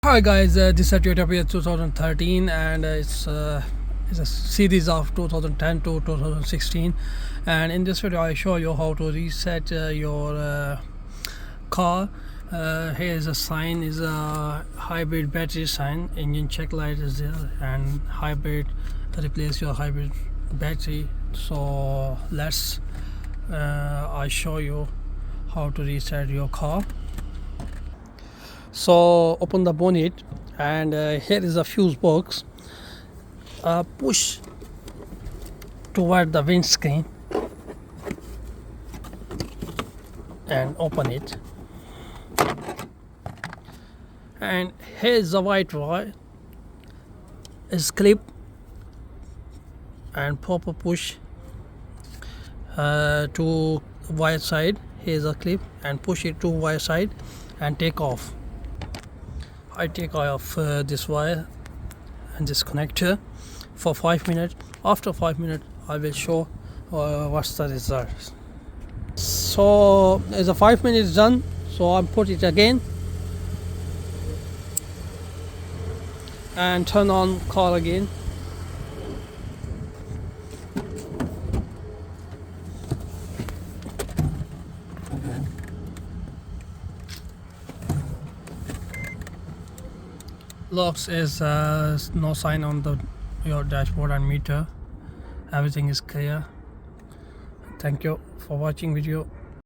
Hi guys, this is Toyota 2013 and it's a series of 2010 to 2016, and in this video I show you how to reset your car. Here is a sign, is a hybrid battery sign, engine check light is there, and hybrid, replace your hybrid battery. So let's I show you how to reset your car. So open the bonnet, and here is a fuse box. Push toward the windscreen and open it, and here is the white wire is clip, and proper push to wire side. Here is a clip and push it to wire side and take off. I take off this wire and this connector for 5 minutes. After 5 minutes I will show what's the result. So as a 5 minutes done, so I put it again and turn on car again. Locks is no sign on your dashboard and meter. Everything is clear. Thank you for watching video.